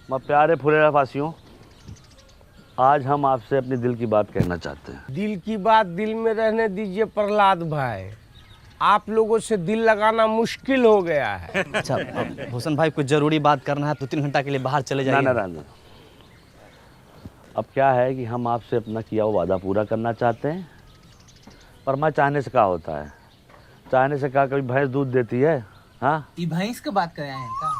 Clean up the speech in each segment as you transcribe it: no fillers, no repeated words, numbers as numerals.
मैं प्यारे फुलेरा फासियों, आज हम आपसे अपनी दिल की बात कहना चाहते हैं। दिल की बात दिल में रहने दीजिए प्रहलाद भाई, आप लोगों से दिल लगाना मुश्किल हो गया है। अच्छा भूषण भाई, कुछ जरूरी बात करना है, 2-3 घंटा के लिए बाहर चले जाइए। ना। अब क्या है कि हम आपसे अपना किया हुआ वादा पूरा करना चाहते हैं, पर मैं चाहने से क्या होता है, चाहने से क्या कभी भैंस दूध देती है? हाँ, ये भैंस की बात कर रहे हैं का?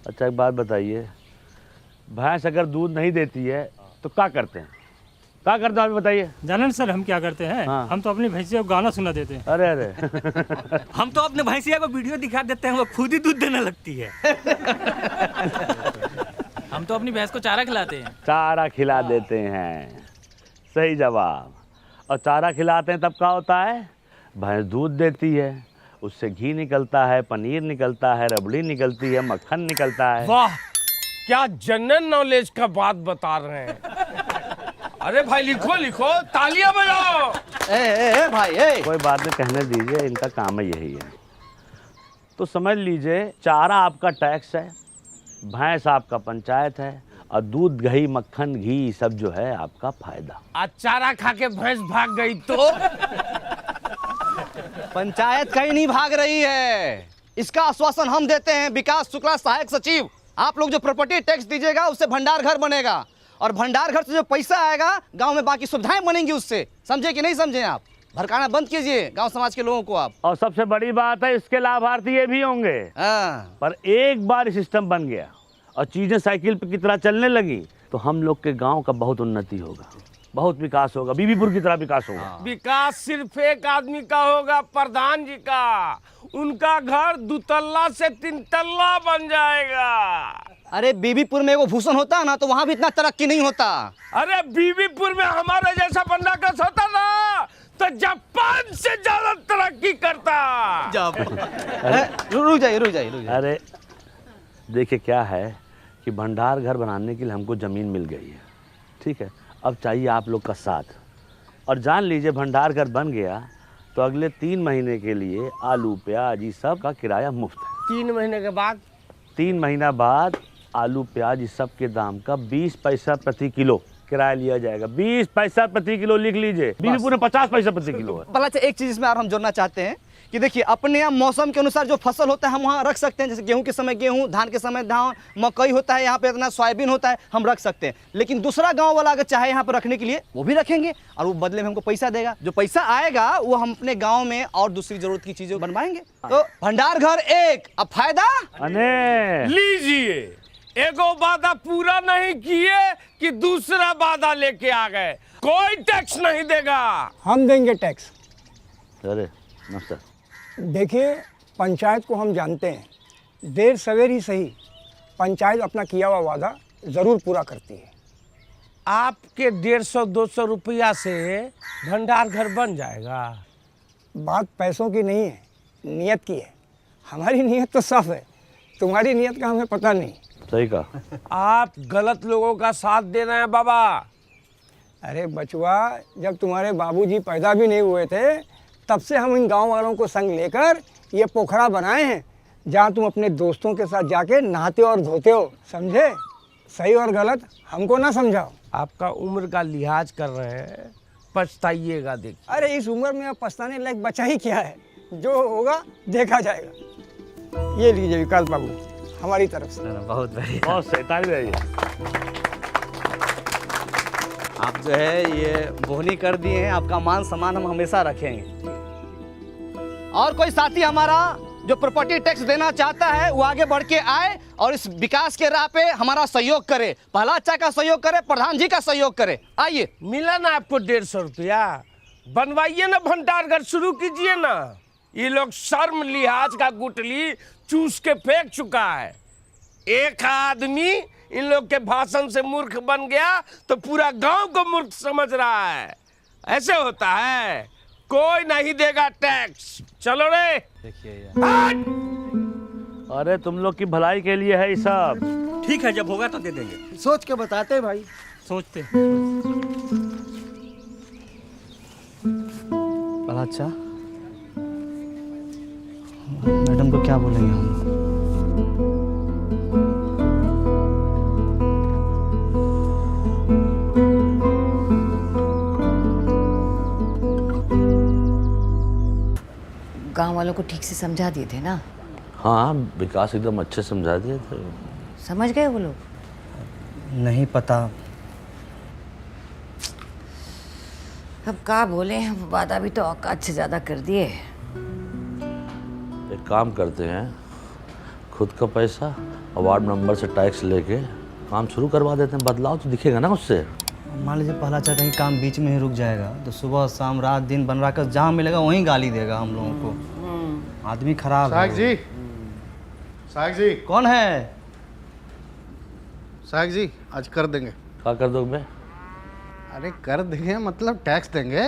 अच्छा एक बात बताइए, भैंस अगर दूध नहीं देती है तो क्या करते हैं? क्या करते हैं आप बताइए। जानन सर हम क्या करते हैं? हाँ। हम तो अपनी भैंसिया को गाना सुना देते हैं। अरे हम तो अपने भैंसिया को वीडियो दिखा देते हैं, वो खुद ही दूध देने लगती है। हम तो अपनी भैंस को चारा खिलाते हैं। चारा खिला देते हैं, सही जवाब। और चारा खिलाते हैं तब क्या होता है? भैंस दूध देती है, उससे घी निकलता है, पनीर निकलता है, रबड़ी निकलती है, मक्खन निकलता है। वाह, क्या जनरल नॉलेज का बात बता रहे हैं। अरे भाई लिखो लिखो, तालियां बजाओ। ए भाई कोई बात नहीं, कहने दीजिए, इनका काम है यही है। तो समझ लीजिए, चारा आपका टैक्स है, भैंस आपका पंचायत है, और दूध दही मक्खन घी सब जो है आपका फायदा। आज चारा खा के भैंस भाग गई तो? पंचायत कहीं नहीं भाग रही है, इसका आश्वासन हम देते हैं। विकास शुक्ला सहायक सचिव, आप लोग जो प्रॉपर्टी टैक्स दीजिएगा उससे भंडार घर बनेगा, और भंडार घर से जो पैसा आएगा गांव में बाकी सुविधाएं बनेंगी उससे। समझे कि नहीं समझे? आप भड़काना बंद कीजिए गांव समाज के लोगों को आप। और सबसे बड़ी बात है, इसके लाभार्थी ये भी होंगे। पर एक बार सिस्टम बन गया और चीजें साइकिल पे की तरह चलने लगी तो हम लोग के गांव का बहुत उन्नति होगा, बहुत विकास होगा, बीबीपुर की तरह विकास होगा। विकास सिर्फ एक आदमी का होगा, प्रधान जी का। उनका घर 2 तल्ला से 3 तल्ला बन जाएगा। अरे बीबीपुर में वो भूषण होता है ना, तो वहाँ भी इतना तरक्की नहीं होता। अरे बीबीपुर में हमारे जैसा बंदा कस होता ना तो जापान से ज्यादा तरक्की करता। रुक जाइए। अरे देखिए, क्या है कि भंडार घर बनाने के लिए हमको ज़मीन मिल गई है, ठीक है। अब चाहिए आप लोग का साथ, और जान लीजिए भंडार घर बन गया तो अगले 3 महीने के लिए आलू प्याज ये सब का किराया मुफ्त है। 3 महीने के बाद? 3 महीना बाद आलू प्याज इस सब के दाम का 20 पैसा प्रति किलो किराया लिया जाएगा। 20 पैसा प्रति किलो, लिख लीजिए। बीबीपुर में 50 पैसा प्रति किलो है। भला एक चीज इसमें और हम जोड़ना चाहते हैं कि देखिए, अपने यहाँ मौसम के अनुसार जो फसल होता है हम वहाँ रख सकते हैं। जैसे गेहूं के समय गेहूं, धान के समय धान, मकई होता है यहाँ पे, इतना सोयाबीन होता है, हम रख सकते हैं। लेकिन दूसरा गांव वाला अगर चाहे यहाँ पर रखने के लिए, वो भी रखेंगे और वो बदले में हमको पैसा देगा। जो पैसा आएगा वो हम अपने गाँव में और दूसरी जरूरत की चीजें बनवाएंगे। तो भंडार घर एक, अब फायदा लीजिए। एगो वादा पूरा नहीं किए कि दूसरा वादा लेके आ गए। कोई टैक्स नहीं देगा। हम देंगे टैक्स। अरे नमस्कार। देखिए, पंचायत को हम जानते हैं, देर सवेर ही सही पंचायत अपना किया हुआ वादा ज़रूर पूरा करती है। आपके 150-200 रुपया से भंडार घर बन जाएगा। बात पैसों की नहीं है, नियत की है। हमारी नियत तो साफ है, तुम्हारी नियत का हमें पता नहीं। सही कहा। आप गलत लोगों का साथ दे रहे हैं बाबा। अरे बचुआ, जब तुम्हारे बाबूजी पैदा भी नहीं हुए थे तब से हम इन गांव वालों को संग लेकर ये पोखरा बनाए हैं, जहां तुम अपने दोस्तों के साथ जाके नहाते और धोते हो। समझे? सही और गलत हमको ना समझाओ। आपका उम्र का लिहाज कर रहे हैं, पछताइएगा। देख, अरे इस उम्र में अब पछताने लायक बचा ही क्या है, जो होगा देखा जाएगा। ये लीजिए विकास बाबू, हमारी तरफ से। बहुत बढ़िया, बहुत सही, ताली बजाइए। आप जो है ये बोहनी कर दिए हैं, आपका मान सम्मान हम हमेशा रखेंगे। और कोई साथी हमारा जो प्रॉपर्टी टैक्स देना चाहता है वो आगे बढ़ के आए और इस विकास के राह पे हमारा सहयोग करे। पहला अच्छा का सहयोग करे, प्रधान जी का सहयोग करे। आइए। मिला ना आपको 150 रुपया? बनवाइए ना, भंडार घर शुरू कीजिए ना। ये लोग शर्म लिहाज का गुटली चूस के फेंक चुका है। एक आदमी इन लोग के भाषण से मूर्ख बन गया तो पूरा गांव को मूर्ख समझ रहा है। ऐसे होता है? कोई नहीं देगा टैक्स। चलो रे। देखिए, अरे तुम लोग की भलाई के लिए है ये सब। ठीक है, जब होगा तो दे देंगे। सोच के बताते भाई। सोचते। अच्छा, मैडम को क्या बोलेंगे हम? गांव वालों को ठीक से समझा दिए थे ना? हाँ, विकास एकदम अच्छे समझा दिए थे। समझ गए वो लोग? नहीं पता। अब क्या बोले, हम वादा भी तो औकात से ज्यादा कर दिए। एक काम करते हैं, खुद का पैसा और वार्ड मेंबर से टैक्स लेके काम शुरू करवा देते हैं। बदलाव तो दिखेगा ना उससे। मान लीजिए पहला चाहे कहीं काम बीच में ही रुक जाएगा तो सुबह शाम रात दिन बन रहा कर जहाँ मिलेगा वहीं गाली देगा हम लोगों को। आदमी खराब है। साहब जी कौन है? साहब जी आज कर देंगे। क्या कर दोगे? अरे कर देंगे मतलब टैक्स देंगे।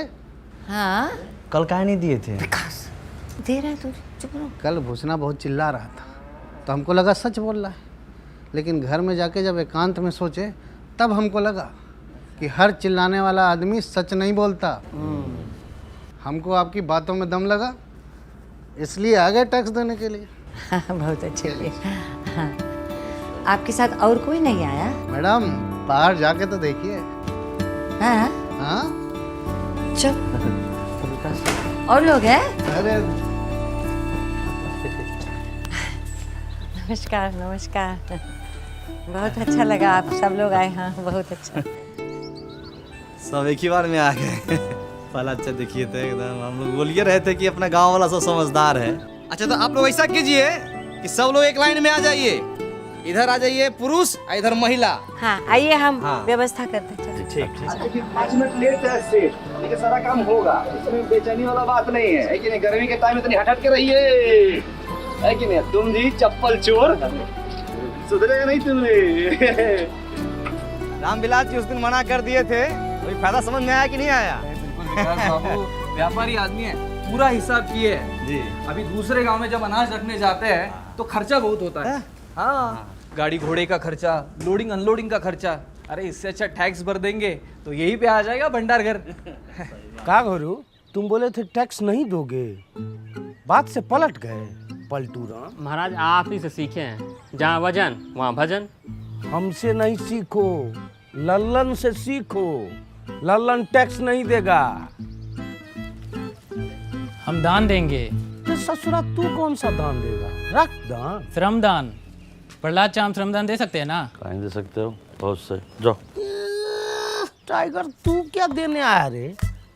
हाँ कल काहे नहीं दिए थे? विकास दे रहा है तू, चुप रहो। कल भूसना बहुत चिल्ला रहा था तो हमको लगा सच बोल रहा है, लेकिन घर में जाके जब एकांत में सोचे तब हमको लगा कि हर चिल्लाने वाला आदमी सच नहीं बोलता। हमको आपकी बातों में दम लगा, इसलिए आ गए टैक्स देने के लिए। हाँ, बहुत अच्छे हुए। हाँ। आपके साथ और कोई नहीं आया? मैडम बाहर जाके तो देखिए। हाँ हाँ चल। और लोग हैं? अरे नमस्कार नमस्कार। बहुत अच्छा लगा आप सब लोग आए। हाँ बहुत अच्छा। सब एक ही बार में आ गए। पहला अच्छा देखिए थे एकदम हम लोग बोलिए रहे थे कि अपना गांव वाला सब समझदार है। अच्छा तो आप लोग ऐसा कीजिए कि सब लोग एक लाइन में आ जाइए। इधर आ जाइए पुरुष, इधर महिला। हाँ आइए हम हाँ। व्यवस्था करते हैं। ठीक। 5 मिनट लेट है सेठ, लेकिन सारा काम होगा। इसमें बेचैनी वाला बात नहीं है कि नहीं? गर्मी के टाइम इतनी हट के रहिए, है कि नहीं? तुम जी चप्पल चोर, सुधरेगा नहीं तुमने। रामविलास जी उस दिन मना कर दिए थे, कोई फायदा समझ में आया कि नहीं आया? बिल्कुल विकास बाबू व्यापारी आदमी है, पूरा हिसाब किए है जी। अभी दूसरे गांव में जब अनाज रखने जाते हैं तो खर्चा बहुत होता है। हाँ गाड़ी घोड़े का खर्चा, लोडिंग अनलोडिंग का खर्चा। अरे इससे अच्छा टैक्स भर देंगे तो यही पे आ जाएगा भंडार घर। का घरू तुम बोले थे टैक्स नहीं दोगे, बात से पलट गए पलटू राम। महाराज आप ही से सीखे हैं, जहाँ वजन वहाँ भजन। हमसे नहीं सीखो, लल्लन से सीखो। लल्लन टैक्स नहीं देगा। हम दान देंगे। तो ससुरा तू कौन सा दान देगा? रख दान। श्रमदान। प्रहलाद चाम श्रमदान दे सकते हैं ना? कहीं दे सकते हो, बहुत से। जाओ। टाइगर तू क्या देने आया रे?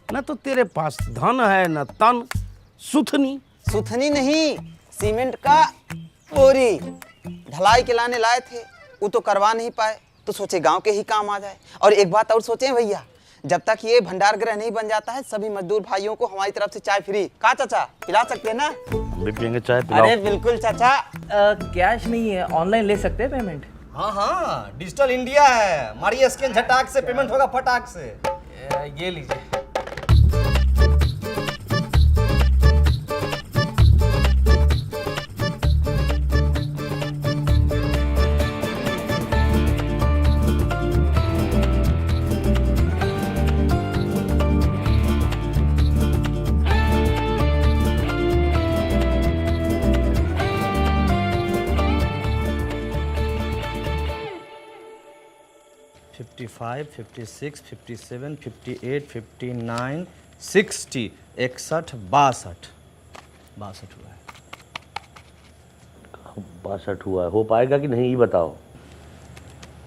न तो तेरे पास धन है न तन। सुथनी सुथनी नहीं, सीमेंट का बोरी ढलाई के लाने लाए थे, वो तो करवा नहीं पाए तो सोचे गांव के ही काम आ जाए। और एक बात और सोचे भैया, जब तक ये भंडार गृह नहीं बन जाता है सभी मजदूर भाइयों को हमारी तरफ से चाय फ्री। का चाचा पिला सकते हैं ना? हम भी पियेंगे चाय, पिलाओ। अरे बिल्कुल चाचा। कैश नहीं है, ऑनलाइन ले सकते हैं पेमेंट। हाँ हाँ डिजिटल इंडिया है, मारिए स्कैन झटाक से पेमेंट होगा फटाक से। ये लीजिए। फाइव 56 57 58 59 60 61 62 हुआ है। 62 हुआ है, हो पाएगा कि नहीं ये बताओ।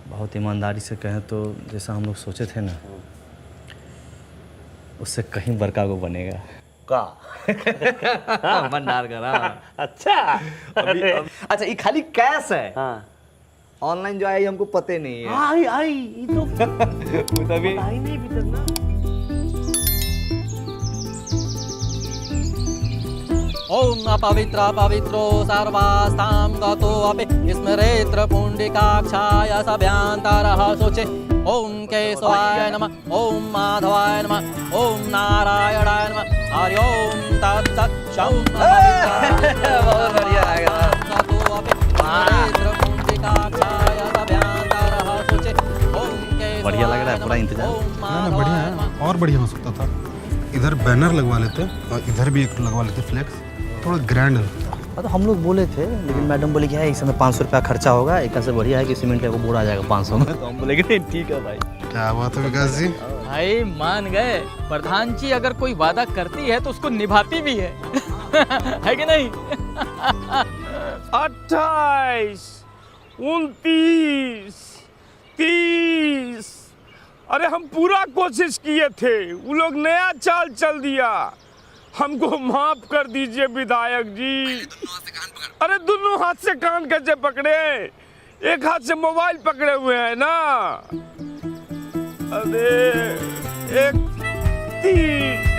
बहुत ईमानदारी से कहें तो जैसा हम लोग सोचे थे ना, उससे कहीं बड़का को बनेगा। का भंडार का। अच्छा। अच्छा ये खाली कैश है। हाँ ऑनलाइन जो आई हमको पते नहीं है। आई ये तो तभी आई नहीं भी तक ना। ओम अपवित्र पवित्रो सर्वास्तां गतो अपि स्मरेत्र पुण्डिकाक्षाय सभ्यांतरः शोचे। ओम केशवाय नमः, ओम माधवाय नमः, ओम नारायणाय नमः। हरि ओम तत्सत्। बहुत बढ़िया लगा। गतो अपि स्मरेत्र पुण्डिकाक्षाय सभ्यांतरः शोचे। ओम केशवाय बढ़िया लग रहा है पूरा इंतजाम। ना बढ़िया है, और बढ़िया हो सकता था। इधर बैनर लगवा लेते और इधर भी एक लगवा लेते फ्लेक्स, थोड़ा ग्रैंड लगता। तो हम लोग बोले थे, लेकिन मैडम बोले कि है इसमें 500 रुपया खर्चा होगा, एक से बढ़िया है कि सीमेंट का वो बोरा आ जाएगा 500 में। तो हम बोले कि ठीक है भाई। क्या बात है विकास जी? भाई मान गए, प्रधान जी अगर कोई वादा करती है तो उसको निभाती भी है। है कि नहीं? 28, 29, 30। अरे हम पूरा कोशिश किए थे, वो लोग नया चाल चल दिया। हमको माफ कर दीजिए विधायक जी। अरे दोनों हाथ से कान कैसे पकड़े? एक हाथ से मोबाइल पकड़े हुए हैं ना। अरे 31